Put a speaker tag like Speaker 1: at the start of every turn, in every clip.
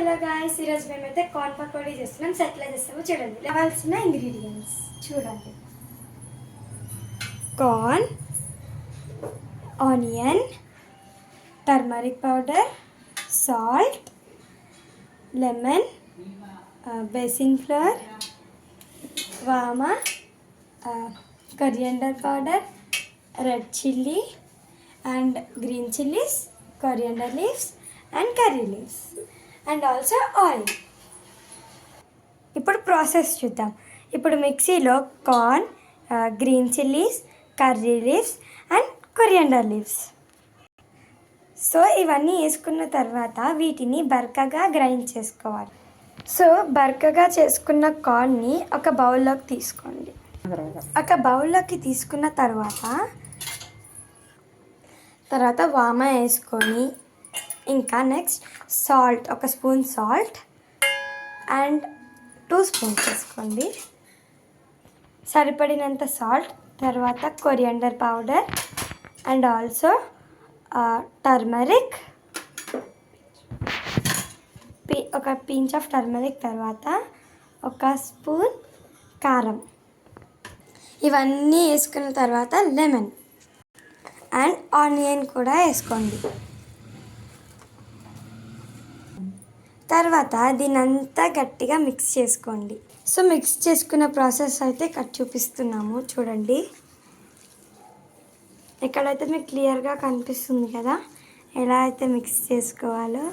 Speaker 1: Hello guys, ఈరోజు మేమైతే corn pakodi చేస్తున్నాం. సో ఎట్లా చేస్తామో చూడండి. కావాల్సిన ఇంగ్రీడియంట్స్ చూడండి: corn, onion, turmeric powder, salt, lemon, besan flour, వామా, coriander powder, red chilli and green chilies, coriander leaves and curry leaves and also oil. ఇప్పుడు ప్రాసెస్ చూద్దాం. ఇప్పుడు మిక్సీలో corn, green chillies, curry leaves and coriander leaves, so ఇవన్నీ వేసుకున్న తర్వాత వీటిని బరకగా గ్రైండ్ చేసుకోవాలి. సో బరకగా చేసుకున్న కార్న్ని ఒక బౌల్లోకి తీసుకోండి. ఒక బౌల్లోకి తీసుకున్న తర్వాత వామ వేసుకొని, ఇంకా నెక్స్ట్ సాల్ట్, ఒక స్పూన్ సాల్ట్ అండ్ 2 స్పూన్స్ వేసుకోండి, సరిపడినంత సాల్ట్. తర్వాత coriander powder and also turmeric, ఒక పించ్ ఆఫ్ టర్మరిక్. తర్వాత ఒక స్పూన్ కారం. ఇవన్నీ వేసుకున్న తర్వాత లెమన్ అండ్ ఆనియన్ కూడా వేసుకోండి. తర్వాత దీనంతా గట్టిగా మిక్స్ చేసుకోండి. సో మిక్స్ చేసుకున్న ప్రాసెస్ అయితే ఇక్కడ చూపిస్తున్నాము చూడండి. ఇక్కడైతే మీకు క్లియర్గా కనిపిస్తుంది కదా ఎలా అయితే మిక్స్ చేసుకోవాలో.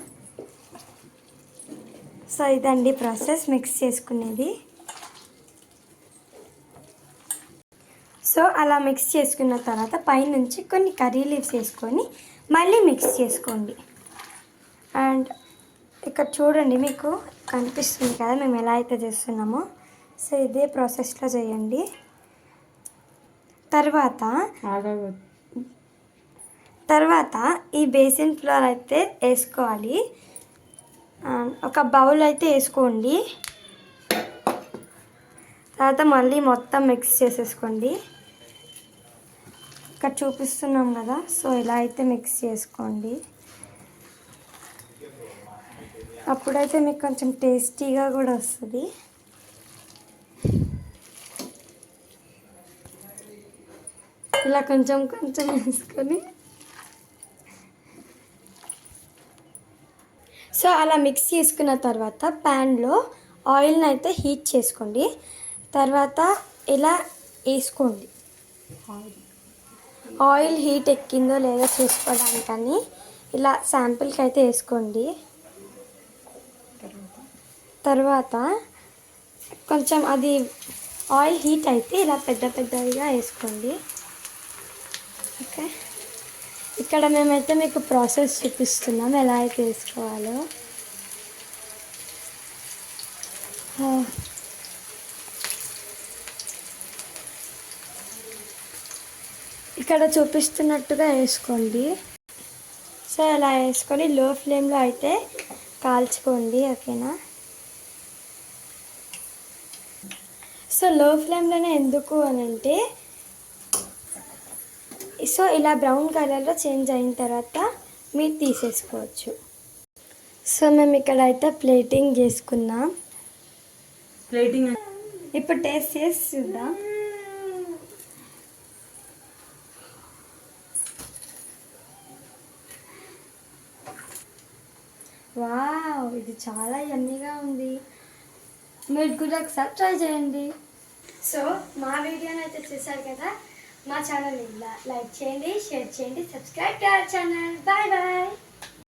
Speaker 1: సో ఇదండి ప్రాసెస్ మిక్స్ చేసుకునేది. సో అలా మిక్స్ చేసుకున్న తర్వాత పైనుంచి కొన్ని కర్రీ లీవ్స్ వేసుకొని మళ్ళీ మిక్స్ చేసుకోండి. అండ్ ఇక్కడ చూడండి, మీకు కనిపిస్తుంది కదా మేము ఎలా అయితే చేస్తున్నామో. సో ఇదే ప్రాసెస్లో చేయండి. తర్వాత ఈ బేసిన్ ఫ్లోర్ అయితే వేసుకోవాలి. ఒక బౌల్ అయితే వేసుకోండి. తర్వాత మళ్ళీ మొత్తం మిక్స్ చేసేసుకోండి. ఇక్కడ చూపిస్తున్నాం కదా, సో ఇలా అయితే మిక్స్ చేసుకోండి. అప్పుడైతే మీకు కొంచెం టేస్టీగా కూడా వస్తుంది. ఇలా కొంచెం కొంచెం వేసుకొని, సో అలా మిక్స్ చేసుకున్న తర్వాత ప్యాన్లో ఆయిల్ని అయితే హీట్ చేసుకోండి. తర్వాత ఇలా వేసుకోండి. ఆయిల్ హీట్ ఎక్కిందో లేదో చూసుకోవడానికని ఇలా శాంపిల్కి అయితే వేసుకోండి. తర్వాత కొంచెం అది ఆయిల్ హీట్ అయితే ఇలా పెద్ద పెద్దవిగా వేసుకోండి. ఓకే, ఇక్కడ మేమైతే మీకు ప్రాసెస్ చూపిస్తున్నాం ఎలా అయితే వేసుకోవాలో. ఇక్కడ చూపిస్తున్నట్టుగా వేసుకోండి. సో అలా వేసుకొని లో ఫ్లేమ్లో అయితే కాల్చుకోండి. ఓకేనా? సో లో ఫ్లేమ్లోనే ఎందుకు అని అంటే, సో ఇలా బ్రౌన్ కలర్లో చేంజ్ అయిన తర్వాత మీరు తీసేసుకోవచ్చు. సో మేము ఇక్కడ అయితే ప్లేటింగ్ చేసుకున్నాం. ఇప్పుడు టేస్ట్ చేసి చూద్దాం. వావ్, ఇది చాలా యమ్మీగా ఉంది. మీరు కూడా ఒకసారి ట్రై చేయండి. సో మా వీడియోని అయితే చూసారు కదా. మా ఛానల్ లైక్ చేయండి, షేర్ చేయండి, subscribe to our channel. Bye bye.